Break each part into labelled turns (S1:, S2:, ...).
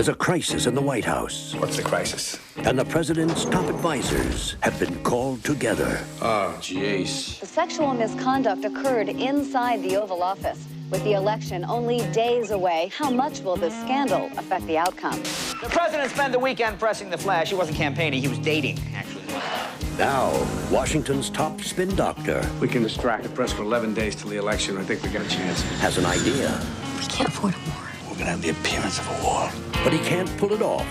S1: There's a crisis in the White House.
S2: What's the crisis?
S1: And the president's top advisors have been called together.
S2: Oh, jeez.
S3: The sexual misconduct occurred inside the Oval Office. With the election only days away, how much will this scandal affect the outcome?
S4: The president spent the weekend pressing the flash. He wasn't campaigning, he was dating, actually.
S1: Now, Washington's top spin doctor
S2: We can distract the press for 11 days till the election. I think we got a chance.
S1: has an idea,
S5: We can't afford a war.
S2: We're gonna have the appearance of a war.
S1: but he can't pull it off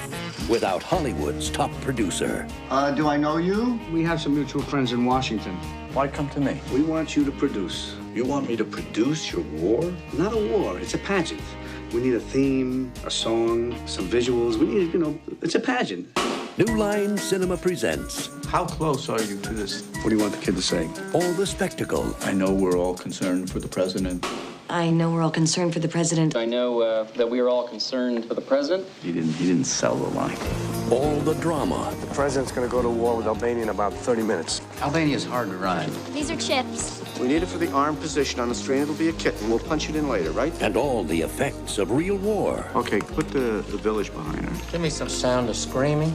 S1: without Hollywood's top producer.
S6: Do I know you?
S2: We have some mutual friends in Washington.
S7: Why come to me?
S2: We want you to produce.
S7: You want me to produce your war?
S2: Not a war, it's a pageant. We need a theme, a song, some visuals. We need, it's a pageant.
S1: New Line Cinema presents
S7: How close are you to this?
S2: What do you want the kid to say?
S1: all the spectacle,
S7: I know we're all concerned for the president.
S5: I know we're all concerned for the president.
S8: I know that we are all concerned for the president.
S7: He didn't sell the line.
S1: all the drama,
S2: The president's gonna go to war with Albania in about 30 minutes.
S8: Albania's hard to ride.
S9: These are chips.
S10: We need it for the arm position on the strain. It'll be a kitten. We'll punch it in later, right?
S1: and all the effects of real war
S10: Okay, put the village behind her.
S8: Give me some sound of screaming.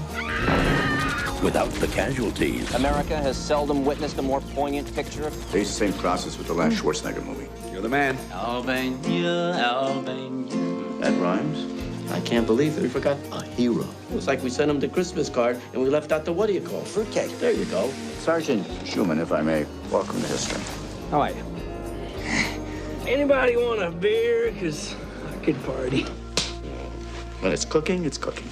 S1: without the casualties.
S4: America has seldom witnessed a more poignant picture of...
S10: They used the same process with the last Schwarzenegger movie.
S2: You're the man.
S8: Albania, Albania.
S7: That rhymes.
S8: I can't believe it. We forgot a hero. It was like we sent him the Christmas card and we left out the what do you call it? Fruitcake. There you go.
S7: Sergeant Schumann, if I may, welcome to history.
S2: How are you?
S11: Anybody want a beer? Because I could party.
S7: When it's cooking, it's cooking.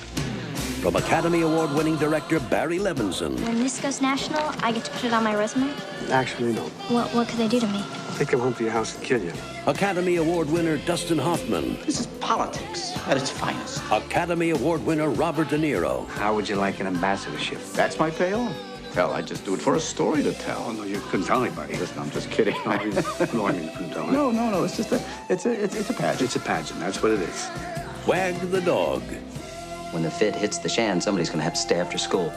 S1: From Academy Award-winning director Barry Levinson
S9: When this goes national, I get to put it on my resume.
S2: Actually, no.
S9: What could they do to me?
S2: Take him home to your house and kill you.
S1: Academy Award winner Dustin Hoffman,
S8: This is politics at its finest.
S1: Academy Award winner Robert De Niro,
S2: How would you like an ambassadorship?
S7: That's my payoff. Hell, I just do it for a story to tell.
S2: Oh, no, you couldn't tell anybody.
S7: Listen, I'm just kidding.
S2: No, I mean, you couldn't tell
S7: No, it's just it's a pageant.
S2: It's a pageant. That's what it is.
S1: Wag the Dog,
S4: When the fit hits the shan, somebody's gonna have to stay after school.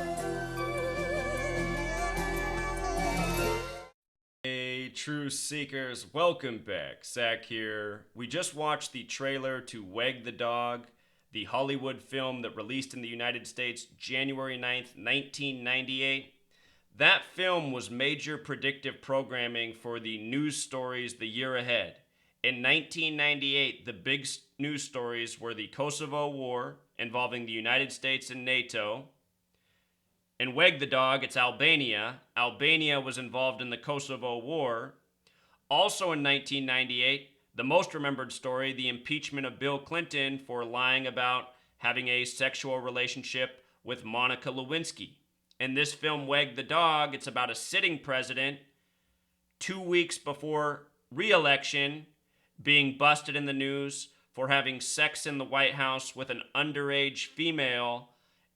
S12: Hey, True Seekers, welcome back. Zach here. We just watched the trailer to Wag the Dog, the Hollywood film that released in the United States January 9th, 1998. That film was major predictive programming for the news stories the year ahead. In 1998, the big news stories were the Kosovo War, involving the United States and NATO. In Wag the Dog, it's Albania. Albania was involved in the Kosovo War. Also in 1998, the most remembered story, the impeachment of Bill Clinton for lying about having a sexual relationship with Monica Lewinsky. In this film, Wag the Dog, it's about a sitting president 2 weeks before re-election being busted in the news for having sex in the White House with an underage female.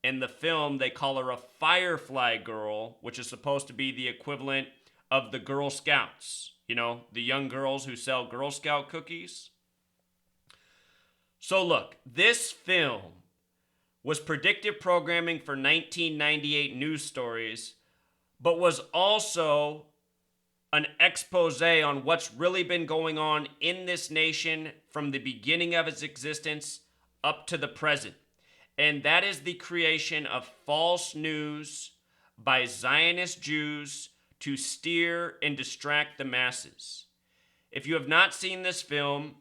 S12: In the film, they call her a Firefly Girl, which is supposed to be the equivalent of the Girl Scouts. You know, the young girls who sell Girl Scout cookies. So look, this film was predictive programming for 1998 news stories, but was also an expose on what's really been going on in this nation from the beginning of its existence up to the present. And that is the creation of false news by Zionist Jews to steer and distract the masses. If you have not seen this film,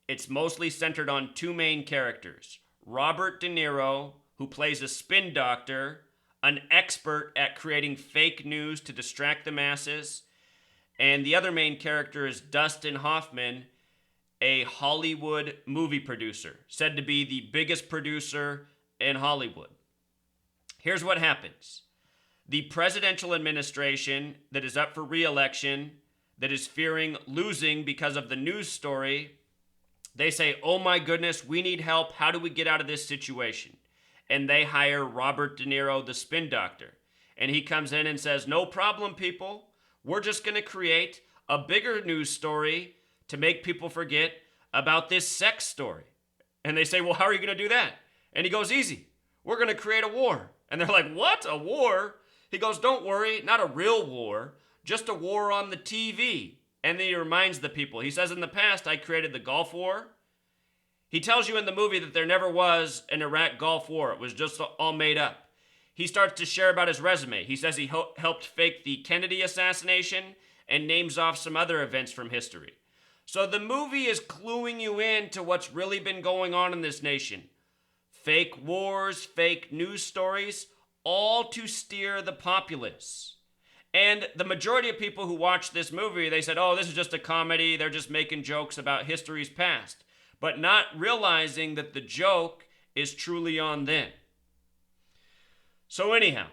S12: it's mostly centered on two main characters. Robert De Niro, who plays a spin doctor, an expert at creating fake news to distract the masses. And the other main character is Dustin Hoffman, a Hollywood movie producer, said to be the biggest producer in Hollywood. Here's what happens. The presidential administration that is up for re-election, that is fearing losing because of the news story, they say, oh my goodness, we need help. How do we get out of this situation? And they hire Robert De Niro, the spin doctor. And he comes in and says, no problem, people. We're just going to create a bigger news story to make people forget about this sex story. And they say, well, how are you going to do that? And he goes, easy. We're going to create a war. And they're like, what? A war? He goes, don't worry, not a real war, just a war on the TV. And then he reminds the people. He says, in the past, I created the Gulf War. He tells you in the movie that there never was an Iraq Gulf War. It was just all made up. He starts to share about his resume. He says he helped fake the Kennedy assassination and names off some other events from history. So the movie is cluing you in to what's really been going on in this nation. Fake wars, fake news stories, all to steer the populace. And the majority of people who watched this movie, they said, oh, this is just a comedy. They're just making jokes about history's past. But not realizing that the joke is truly on them. So anyhow,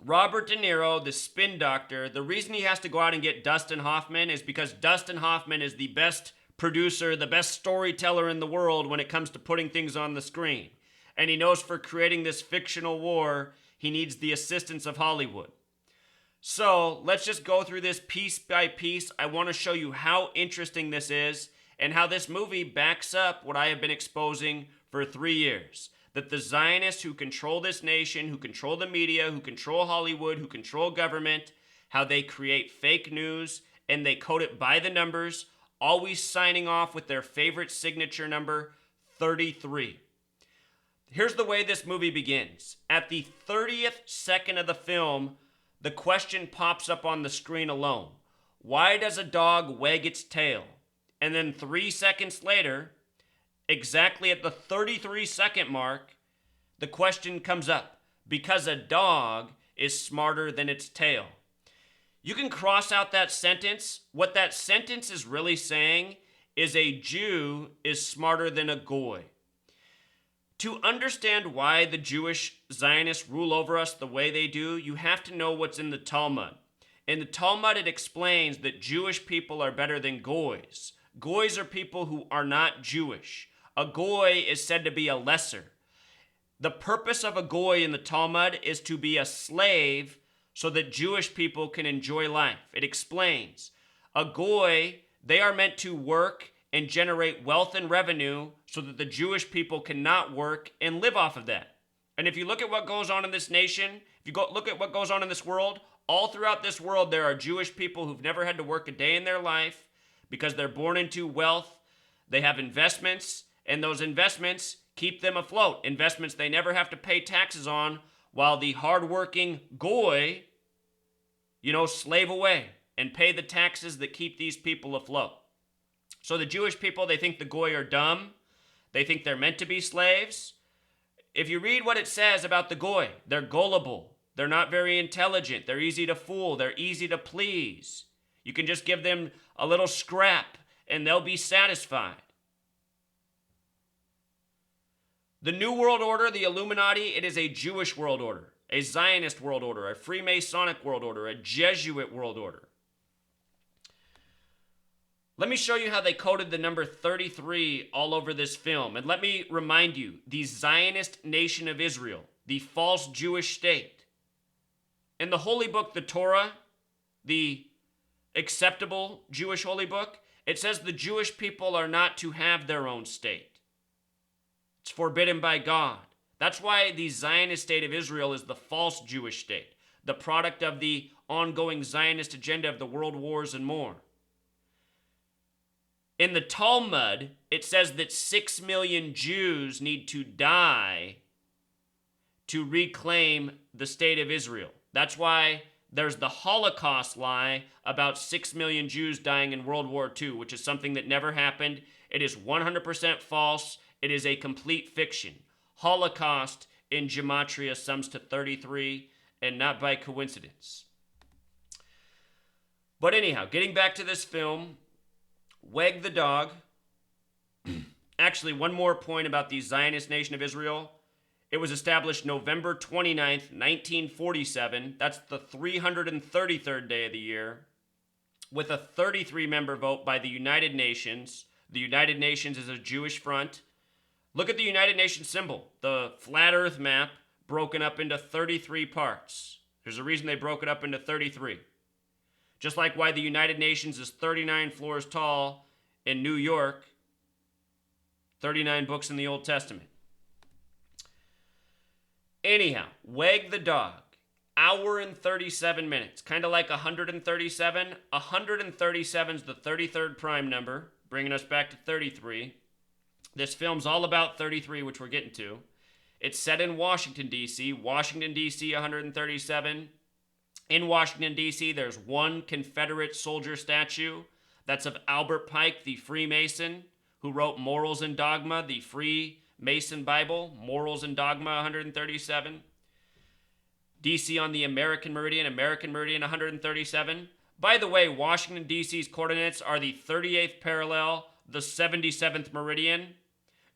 S12: Robert De Niro, the spin doctor, the reason he has to go out and get Dustin Hoffman is because Dustin Hoffman is the best producer, the best storyteller in the world when it comes to putting things on the screen. And he knows for creating this fictional war, he needs the assistance of Hollywood. So let's just go through this piece by piece. I want to show you how interesting this is and how this movie backs up what I have been exposing for 3 years. That the Zionists who control this nation, who control the media, who control Hollywood, who control government, how they create fake news and they code it by the numbers, always signing off with their favorite signature number, 33. Here's the way this movie begins. At the 30th second of the film, the question pops up on the screen alone. Why does a dog wag its tail? And then 3 seconds later, exactly at the 33-second mark, the question comes up. Because a dog is smarter than its tail. You can cross out that sentence. What that sentence is really saying is a Jew is smarter than a goy. To understand why the Jewish Zionists rule over us the way they do, you have to know what's in the Talmud. In the Talmud, it explains that Jewish people are better than goys. Goys are people who are not Jewish. A goy is said to be a lesser. The purpose of a goy in the Talmud is to be a slave so that Jewish people can enjoy life. It explains, a goy, they are meant to work and generate wealth and revenue so that the Jewish people cannot work and live off of that. And if you look at what goes on in this nation, if you look at what goes on in this world, all throughout this world there are Jewish people who've never had to work a day in their life because they're born into wealth. They have investments, and those investments keep them afloat. Investments they never have to pay taxes on, while the hardworking goy, slave away and pay the taxes that keep these people afloat. So the Jewish people, they think the goy are dumb. They think they're meant to be slaves. If you read what it says about the goy, they're gullible. They're not very intelligent. They're easy to fool. They're easy to please. You can just give them a little scrap and they'll be satisfied. The New World Order, the Illuminati, it is a Jewish world order, a Zionist world order, a Freemasonic world order, a Jesuit world order. Let me show you how they coded the number 33 all over this film. And let me remind you, the Zionist nation of Israel, the false Jewish state. In the holy book, the Torah, the acceptable Jewish holy book, it says the Jewish people are not to have their own state. It's forbidden by God. That's why the Zionist state of Israel is the false Jewish state, the product of the ongoing Zionist agenda of the world wars and more. In the Talmud, it says that 6 million Jews need to die to reclaim the state of Israel. That's why there's the Holocaust lie about 6 million Jews dying in World War II, which is something that never happened. It is 100% false. It is a complete fiction. Holocaust in gematria sums to 33, and not by coincidence. But anyhow, getting back to this film, Wag the Dog. Actually, one more point about the Zionist Nation of Israel. It was established November 29th, 1947. That's the 333rd day of the year, with a 33-member vote by the United Nations. The United Nations is a Jewish front. Look at the United Nations symbol, the flat earth map broken up into 33 parts. There's a reason they broke it up into 33. Just like why the United Nations is 39 floors tall in New York, 39 books in the Old Testament. Anyhow, Wag the Dog, hour and 37 minutes, kind of like 137. 137 is the 33rd prime number, bringing us back to 33. This film's all about 33, which we're getting to. It's set in Washington, D.C. Washington, D.C., 137. In Washington, D.C., there's one Confederate soldier statue. That's of Albert Pike, the Freemason, who wrote Morals and Dogma, the Freemason Bible. Morals and Dogma, 137. D.C. on the American Meridian, 137. By the way, Washington, D.C.'s coordinates are the 38th parallel, the 77th meridian.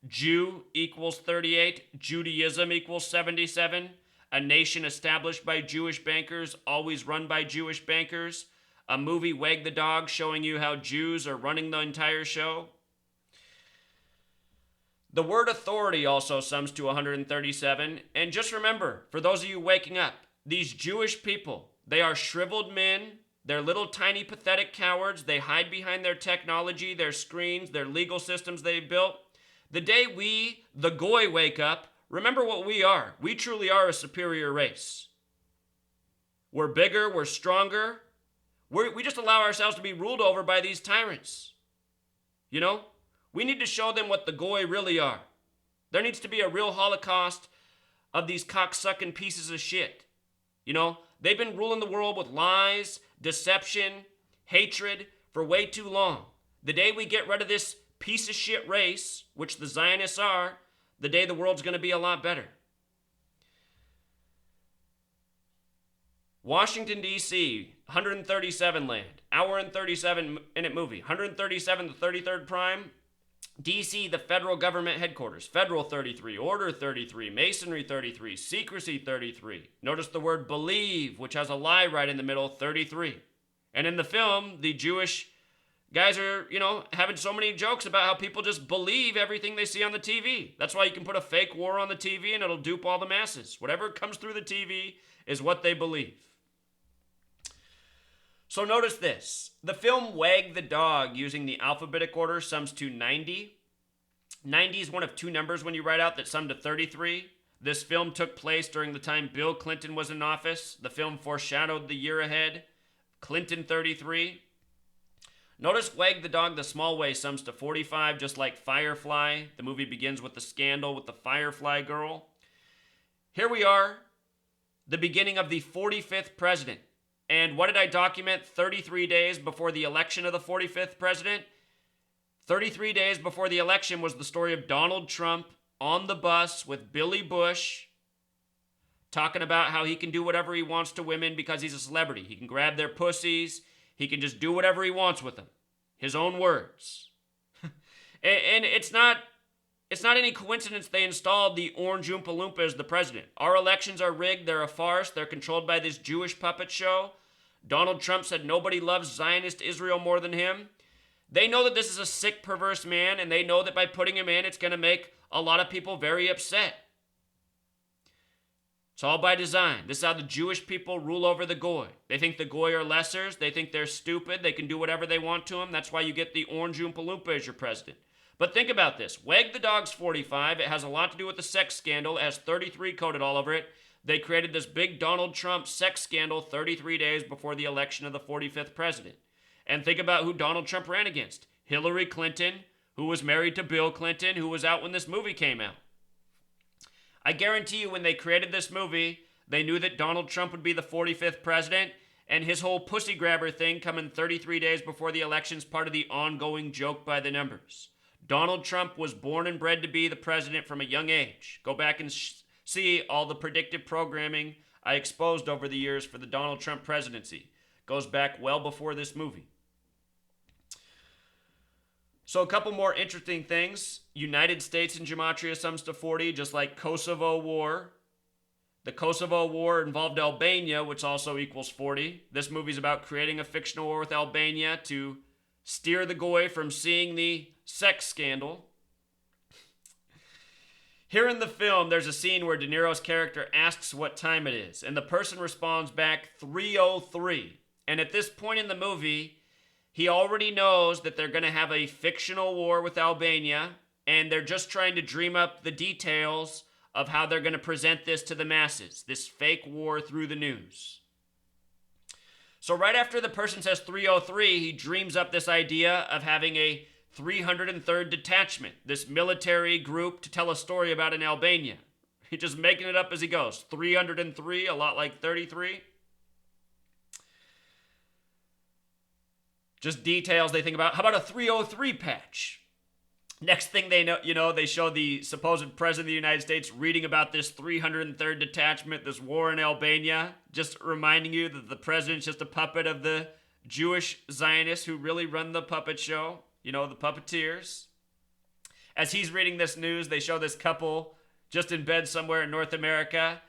S12: Jew equals 38. Judaism equals 77. A nation established by Jewish bankers, always run by Jewish bankers. A movie, Wag the Dog, showing you how Jews are running the entire show. The word authority also sums to 137. And just remember, for those of you waking up, these Jewish people, they are shriveled men. They're little tiny pathetic cowards. They hide behind their technology, their screens, their legal systems they've built. The day we, the Goy, wake up, remember what we are. We truly are a superior race. We're bigger, we're stronger. We just allow ourselves to be ruled over by these tyrants. You know? We need to show them what the Goy really are. There needs to be a real holocaust of these cocksucking pieces of shit. You know? They've been ruling the world with lies, deception, hatred for way too long. The day we get rid of this piece of shit race, which the Zionists are, the day the world's going to be a lot better. Washington, D.C., 137 land, hour and 37-minute movie. 137, the 33rd prime. D.C., the federal government headquarters. Federal 33, Order 33, Masonry 33, Secrecy 33. Notice the word believe, which has a lie right in the middle, 33. And in the film, the Jewish guys are, having so many jokes about how people just believe everything they see on the TV. That's why you can put a fake war on the TV and it'll dupe all the masses. Whatever comes through the TV is what they believe. So notice this. The film Wag the Dog, using the alphabetic order, sums to 90. 90 is one of two numbers when you write out that sum to 33. This film took place during the time Bill Clinton was in office. The film foreshadowed the year ahead. Clinton 33. Notice Wag the Dog the small way sums to 45, just like Firefly. The movie begins with the scandal with the Firefly girl. Here we are, the beginning of the 45th president. And what did I document 33 days before the election of the 45th president? 33 days before the election was the story of Donald Trump on the bus with Billy Bush, talking about how he can do whatever he wants to women because he's a celebrity. He can grab their pussies. He can just do whatever he wants with them. His own words. And it's not any coincidence they installed the Orange Oompa Loompa as the president. Our elections are rigged. They're a farce. They're controlled by this Jewish puppet show. Donald Trump said nobody loves Zionist Israel more than him. They know that this is a sick, perverse man, and they know that by putting him in, it's going to make a lot of people very upset. It's all by design. This is how the Jewish people rule over the Goy. They think the Goy are lessers. They think they're stupid. They can do whatever they want to them. That's why you get the Orange Oompa Loompa as your president. But think about this. Wag the Dog's 45. It has a lot to do with the sex scandal. It has 33 coded all over it. They created this big Donald Trump sex scandal 33 days before the election of the 45th president. And think about who Donald Trump ran against. Hillary Clinton, who was married to Bill Clinton, who was out when this movie came out. I guarantee you when they created this movie, they knew that Donald Trump would be the 45th president, and his whole pussy grabber thing coming 33 days before the election is part of the ongoing joke by the numbers. Donald Trump was born and bred to be the president from a young age. Go back and see all the predictive programming I exposed over the years for the Donald Trump presidency. Goes back well before this movie. So a couple more interesting things. United States in gematria sums to 40, just like Kosovo War. The Kosovo War involved Albania, which also equals 40. This movie's about creating a fictional war with Albania to steer the Goy from seeing the sex scandal. Here in the film, there's a scene where De Niro's character asks what time it is, and the person responds back 3:03. And at this point in the movie, he already knows that they're going to have a fictional war with Albania, and they're just trying to dream up the details of how they're going to present this to the masses, this fake war through the news. So right after the person says 3:03, he dreams up this idea of having a 303rd Detachment, this military group to tell a story about in Albania. He's just making it up as he goes. 303, a lot like 33. Just details they think about. How about a 303 patch? Next thing they know, they show the supposed president of the United States reading about this 303rd Detachment, this war in Albania, just reminding you that the president's just a puppet of the Jewish Zionists who really run the puppet show, the puppeteers. As he's reading this news, they show this couple just in bed somewhere in North America.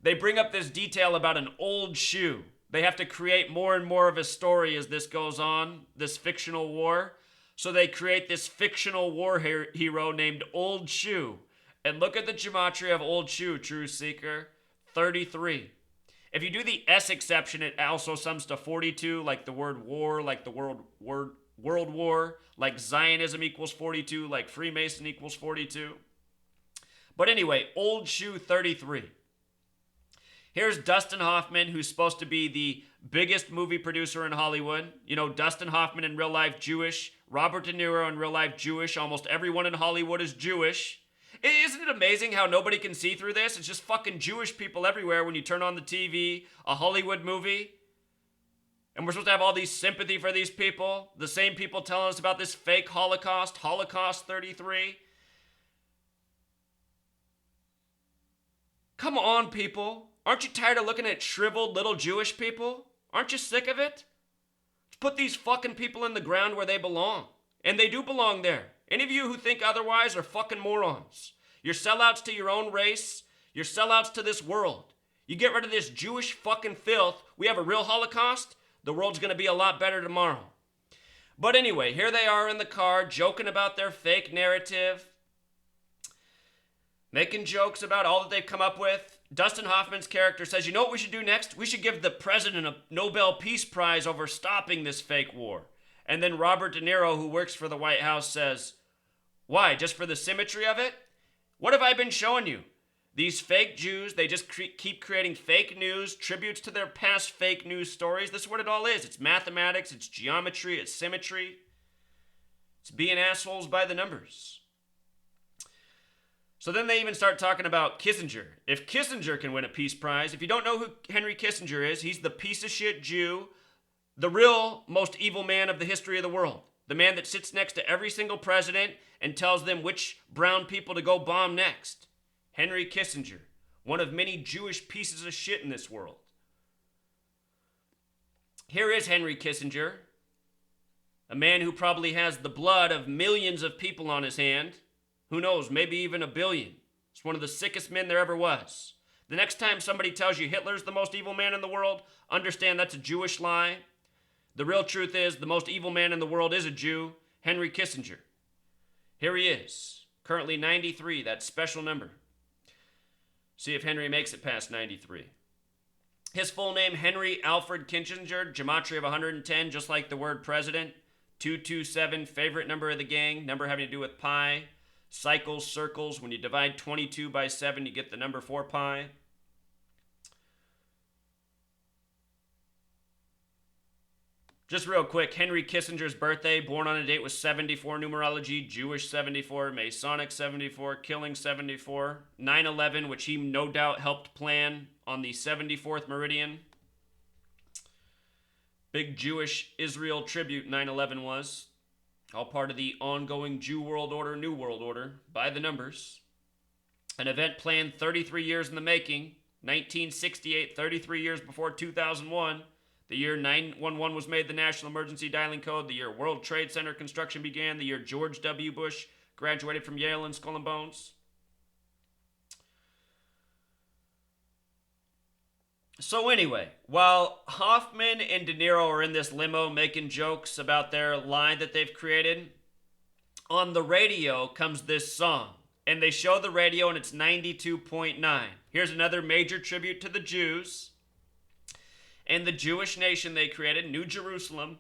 S12: They bring up this detail about an old shoe. They have to create more and more of a story as this goes on, this fictional war. So they create this fictional war hero named Old Shoe. And look at the gematria of Old Shoe, True Seeker. 33. If you do the S exception, it also sums to 42, like the word war, like the world war, like Zionism equals 42, like Freemason equals 42. But anyway, Old Shoe 33. Here's Dustin Hoffman, who's supposed to be the biggest movie producer in Hollywood. Dustin Hoffman in real life Jewish, Robert De Niro in real life Jewish, almost everyone in Hollywood is Jewish. Isn't it amazing how nobody can see through this? It's just fucking Jewish people everywhere when you turn on the TV, a Hollywood movie. And we're supposed to have all these sympathy for these people. The same people telling us about this fake Holocaust, Holocaust 33. Come on, people. Aren't you tired of looking at shriveled little Jewish people? Aren't you sick of it? Let's put these fucking people in the ground where they belong. And they do belong there. Any of you who think otherwise are fucking morons. You're sellouts to your own race. You're sellouts to this world. You get rid of this Jewish fucking filth. We have a real Holocaust. The world's going to be a lot better tomorrow. But anyway, here they are in the car joking about their fake narrative. Making jokes about all that they've come up with. Dustin Hoffman's character says, you know what we should do next? We should give the president a Nobel Peace Prize over stopping this fake war. And then Robert De Niro, who works for the White House, says, why? Just for the symmetry of it? What have I been showing you? These fake Jews, they just keep creating fake news, tributes to their past fake news stories. This is what it all is. It's mathematics, it's geometry, it's symmetry. It's being assholes by the numbers. So then they even start talking about Kissinger. If Kissinger can win a peace prize, if you don't know who Henry Kissinger is, he's the piece of shit Jew, the real most evil man of the history of the world. The man that sits next to every single president and tells them which brown people to go bomb next. Henry Kissinger, one of many Jewish pieces of shit in this world. Here is Henry Kissinger, a man who probably has the blood of millions of people on his hand. Who knows, maybe even 1 billion. It's one of the sickest men there ever was. The next time somebody tells you Hitler's the most evil man in the world, understand that's a Jewish lie. The real truth is the most evil man in the world is a Jew, Henry Kissinger. Here he is, currently 93, that special number. See if Henry makes it past 93. His full name, Henry Alfred Kissinger, gematria of 110, just like the word president. 227, favorite number of the gang, number having to do with pi. Cycles, circles, when you divide 22 by 7, you get the number 4 pi. Just real quick, Henry Kissinger's birthday, born on a date with 74 numerology, Jewish 74, Masonic 74, killing 74, 9/11, which he no doubt helped plan on the 74th meridian. Big Jewish Israel tribute 9/11 was. All part of the ongoing Jew world order, New World Order, by the numbers. An event planned 33 years in the making, 1968, 33 years before 2001. The year 911 was made the national emergency dialing code. The year World Trade Center construction began. The year George W. Bush graduated from Yale in Skull and Bones. So anyway, while Hoffman and De Niro are in this limo making jokes about their lie that they've created, on the radio comes this song. And they show the radio and it's 92.9. Here's another major tribute to the Jews and the Jewish nation they created, New Jerusalem,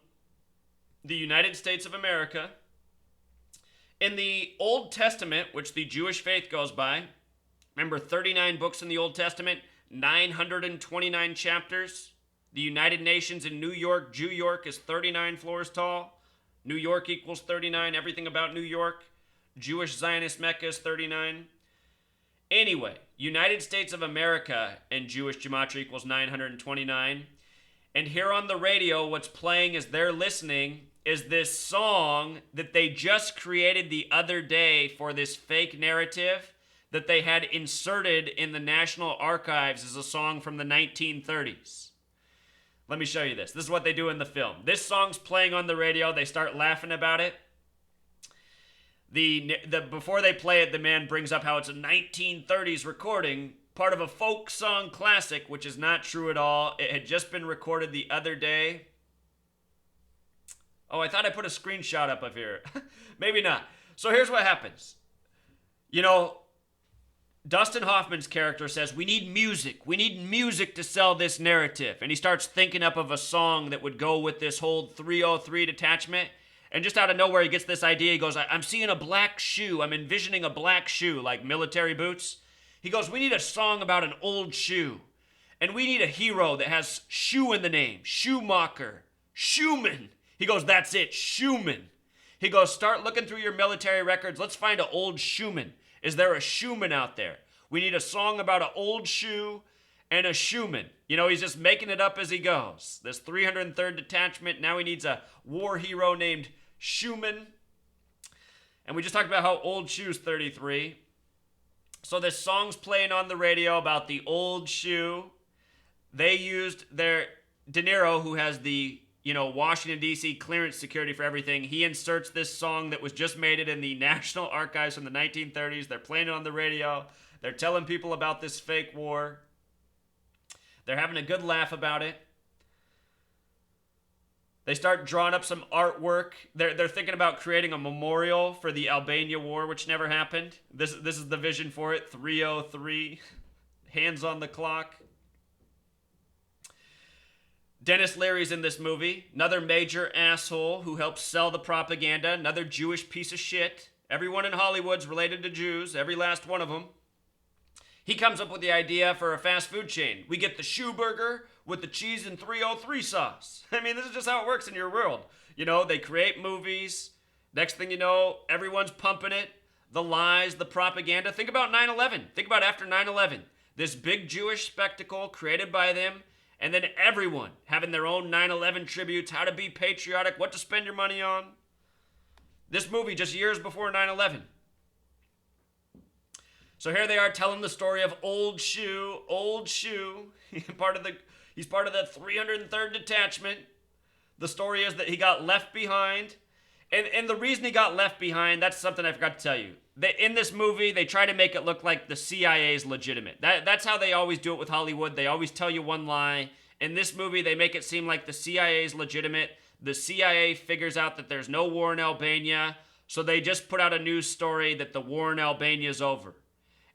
S12: the United States of America. In the Old Testament, which the Jewish faith goes by, remember 39 books in the Old Testament, 929 chapters. The United Nations in New York, Jew York, is 39 floors tall. New York equals 39. Everything about New York. Jewish Zionist Mecca is 39. Anyway, United States of America and Jewish gematria equals 929. And here on the radio, what's playing as they're listening is this song that they just created the other day for this fake narrative that they had inserted in the National Archives as a song from the 1930s. Let me show you this. This is what they do in the film. This song's playing on the radio. They start laughing about it. Before they play it, the man brings up how it's a 1930s recording, part of a folk song classic, which is not true at all. It had just been recorded the other day. Oh, I thought I put a screenshot up of here. Maybe not. So here's what happens. You know, Dustin Hoffman's character says, we need music. We need music to sell this narrative. And he starts thinking up of a song that would go with this whole 303 detachment. And just out of nowhere, he gets this idea. He goes, I'm seeing a black shoe. I'm envisioning a black shoe, like military boots. He goes, we need a song about an old shoe. And we need a hero that has shoe in the name. Schumacher. Schumann. He goes, that's it, Schumann. He goes, start looking through your military records. Let's find an old Schumann. Is there a Schumann out there? We need a song about an old shoe and a Schumann. You know, he's just making it up as he goes. This 303rd Detachment, now he needs a war hero named Schumann. And we just talked about how old shoe's 33. So this song's playing on the radio about the old shoe. They used their De Niro, who has the, Washington, D.C. clearance security for everything. He inserts this song that was just made it in the National Archives from the 1930s. They're playing it on the radio. They're telling people about this fake war. They're having a good laugh about it. They start drawing up some artwork. They're thinking about creating a memorial for the Albania War, which never happened. This is the vision for it. 303. Hands on the clock. Dennis Leary's in this movie. Another major asshole who helps sell the propaganda. Another Jewish piece of shit. Everyone in Hollywood's related to Jews. Every last one of them. He comes up with the idea for a fast food chain. We get the shoe burger with the cheese and 303 sauce. I mean, this is just how it works in your world. They create movies. Next thing you know, everyone's pumping it. The lies, the propaganda. Think about 9/11. Think about after 9/11. This big Jewish spectacle created by them. And then everyone having their own 9/11 tributes, how to be patriotic, what to spend your money on. This movie just years before 9/11. So here they are telling the story of old shoe. He's part of the 303rd Detachment. The story is that he got left behind. And the reason he got left behind, that's something I forgot to tell you. In this movie, they try to make it look like the CIA is legitimate. That's how they always do it with Hollywood. They always tell you one lie. In this movie, they make it seem like the CIA is legitimate. The CIA figures out that there's no war in Albania, so they just put out a news story that the war in Albania is over.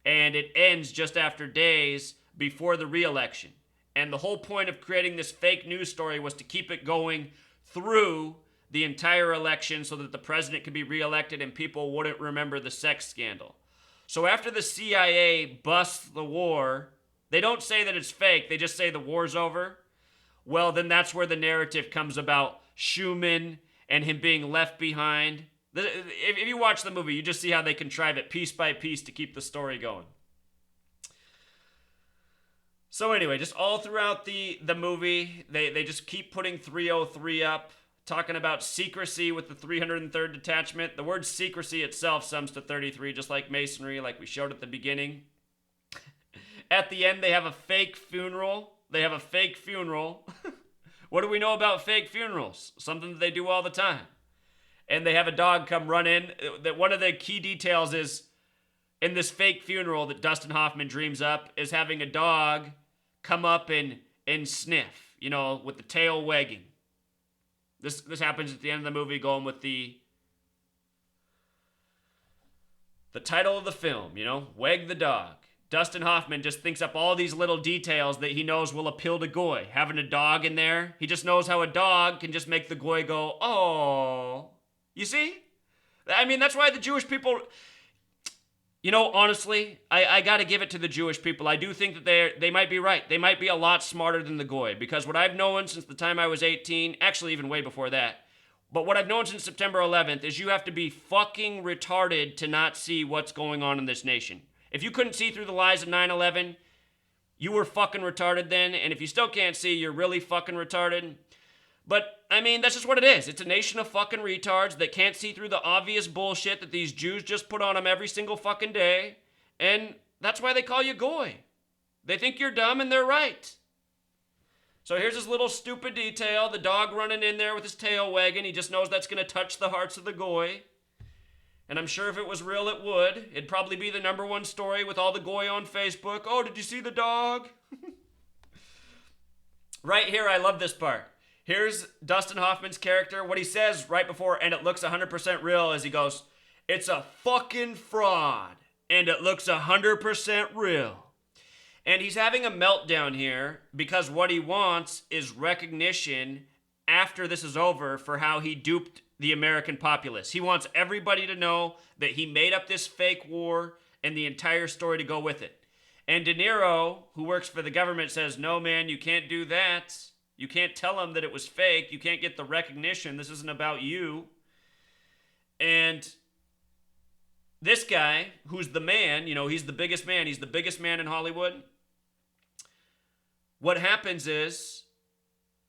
S12: And it ends just after days before the re-election. And the whole point of creating this fake news story was to keep it going through the entire election so that the president could be reelected and people wouldn't remember the sex scandal. So after the CIA busts the war, they don't say that it's fake, they just say the war's over. Well, then that's where the narrative comes about Schumann and him being left behind. If you watch the movie, you just see how they contrive it piece by piece to keep the story going. So anyway, just all throughout the movie, they just keep putting 303 up, talking about secrecy with the 303rd Detachment. The word secrecy itself sums to 33, just like Masonry, like we showed at the beginning. At the end, they have a fake funeral. What do we know about fake funerals? Something that they do all the time. And they have a dog come run in. That one of the key details is, in this fake funeral that Dustin Hoffman dreams up, is having a dog come up and sniff, with the tail wagging. This happens at the end of the movie, going with the title of the film, Wag the Dog. Dustin Hoffman just thinks up all these little details that he knows will appeal to Goy. Having a dog in there, he just knows how a dog can just make the Goy go, oh. You see? I mean, that's why the Jewish people... honestly, I got to give it to the Jewish people. I do think that they might be right. They might be a lot smarter than the Goy. Because what I've known since the time I was 18, actually even way before that, But what I've known since September 11th is you have to be fucking retarded to not see what's going on in this nation. If you couldn't see through the lies of 9/11, you were fucking retarded then. And if you still can't see, you're really fucking retarded. But, I mean, that's just what it is. It's a nation of fucking retards that can't see through the obvious bullshit that these Jews just put on them every single fucking day. And that's why they call you goy. They think you're dumb and they're right. So here's this little stupid detail. The dog running in there with his tail wagging. He just knows that's going to touch the hearts of the goy. And I'm sure if it was real, it would. It'd probably be the #1 story with all the goy on Facebook. Oh, did you see the dog? Right here, I love this part. Here's Dustin Hoffman's character. What he says right before, and it looks 100% real, is he goes, "It's a fucking fraud, and it looks 100% real." And he's having a meltdown here because what he wants is recognition after this is over for how he duped the American populace. He wants everybody to know that he made up this fake war and the entire story to go with it. And De Niro, who works for the government, says, "No, man, you can't do that. You can't tell them that it was fake. You can't get the recognition. This isn't about you." And this guy, who's the man, he's the biggest man. He's the biggest man in Hollywood. What happens is,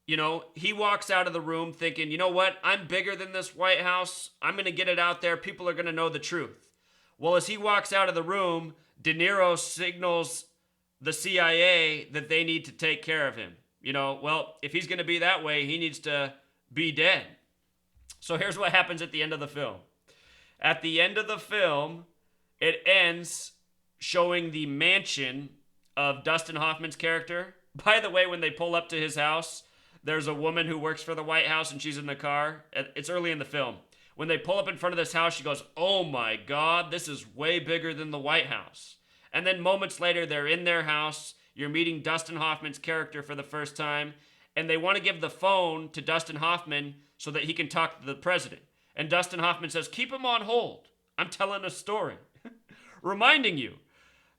S12: he walks out of the room thinking, you know what? I'm bigger than this White House. I'm going to get it out there. People are going to know the truth. Well, as he walks out of the room, De Niro signals the CIA that they need to take care of him. Well, if he's going to be that way, he needs to be dead. So here's what happens at the end of the film. At the end of the film, it ends showing the mansion of Dustin Hoffman's character. By the way, when they pull up to his house, there's a woman who works for the White House and she's in the car. It's early in the film. When they pull up in front of this house, she goes, "Oh my God, this is way bigger than the White House." And then moments later, they're in their house. You're meeting Dustin Hoffman's character for the first time, and they want to give the phone to Dustin Hoffman so that he can talk to the president. And Dustin Hoffman says, "Keep him on hold. I'm telling a story." Reminding you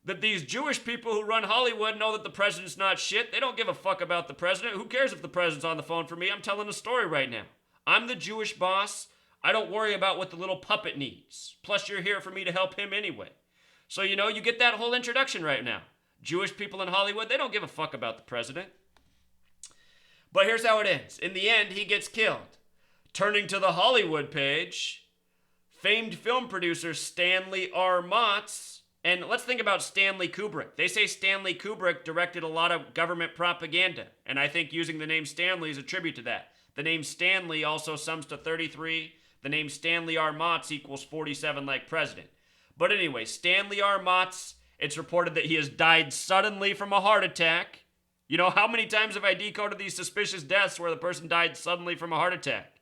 S12: that these Jewish people who run Hollywood know that the president's not shit. They don't give a fuck about the president. Who cares if the president's on the phone for me? I'm telling a story right now. I'm the Jewish boss. I don't worry about what the little puppet needs. Plus, you're here for me to help him anyway. So, you get that whole introduction right now. Jewish people in Hollywood, they don't give a fuck about the president. But here's how it ends. In the end, he gets killed. Turning to the Hollywood page, famed film producer Stanley R. Motz, and let's think about Stanley Kubrick. They say Stanley Kubrick directed a lot of government propaganda, and I think using the name Stanley is a tribute to that. The name Stanley also sums to 33. The name Stanley R. Motz equals 47 like president. But anyway, Stanley R. Motz, it's reported that he has died suddenly from a heart attack. How many times have I decoded these suspicious deaths where the person died suddenly from a heart attack?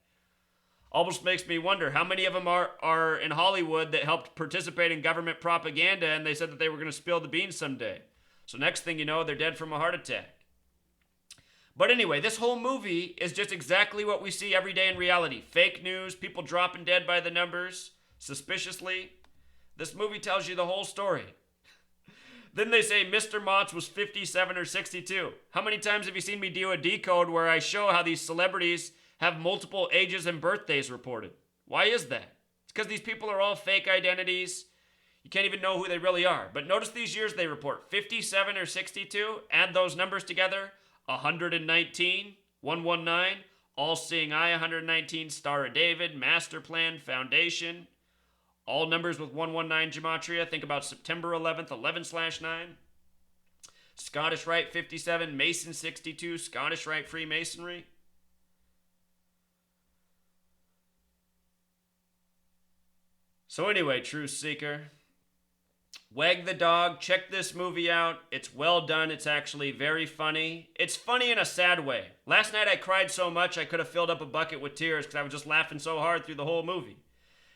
S12: Almost makes me wonder how many of them are in Hollywood that helped participate in government propaganda and they said that they were going to spill the beans someday. So next thing you know, they're dead from a heart attack. But anyway, this whole movie is just exactly what we see every day in reality. Fake news, people dropping dead by the numbers, suspiciously. This movie tells you the whole story. Then they say Mr. Motz was 57 or 62. How many times have you seen me do a decode where I show how these celebrities have multiple ages and birthdays reported? Why is that? It's because these people are all fake identities. You can't even know who they really are. But notice these years they report. 57 or 62. Add those numbers together. 119, 119, All-Seeing Eye 119, Star of David, Master Plan, Foundation. All numbers with 119 gematria. Think about September 11th, 11/9. Scottish Rite 57, Mason 62, Scottish Rite Freemasonry. So anyway, Truth Seeker, Wag the Dog, check this movie out. It's well done. It's actually very funny. It's funny in a sad way. Last night I cried so much I could have filled up a bucket with tears because I was just laughing so hard through the whole movie.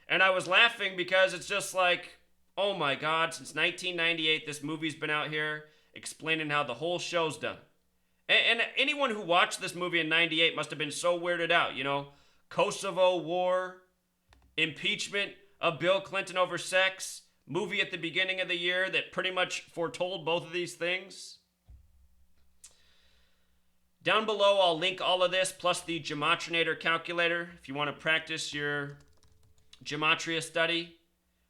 S12: And I was laughing because it's just like, oh my God, since 1998, this movie's been out here explaining how the whole show's done. And anyone who watched this movie in 98 must have been so weirded out, Kosovo War, Impeachment of Bill Clinton over sex, movie at the beginning of the year that pretty much foretold both of these things. Down below, I'll link all of this plus the Gematrinator calculator if you want to practice your gematria study.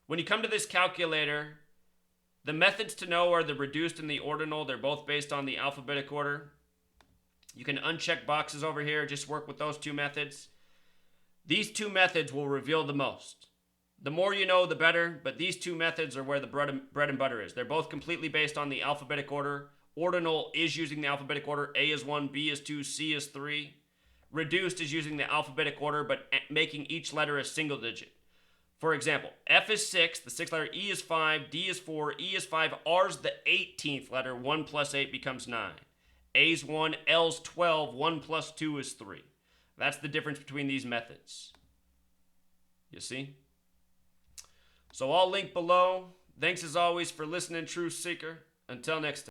S12: When you come to this calculator, the methods to know are the reduced and the ordinal. They're both based on the alphabetic order. You can uncheck boxes over here. Just work with those two methods. These two methods will reveal the most. The more you know, the better, but these two methods are where the bread and butter is. They're both completely based on the alphabetic order. Ordinal is using the alphabetic order. A is 1, B is 2, C is 3. Reduced is using the alphabetic order, but making each letter a single digit. For example, F is 6, the 6th letter, E is 5, D is 4, E is 5, R's the 18th letter, 1 plus 8 becomes 9. A's 1, L's 12, 1 plus 2 is 3. That's the difference between these methods. You see? So I'll link below. Thanks as always for listening, Truth Seeker. Until next time.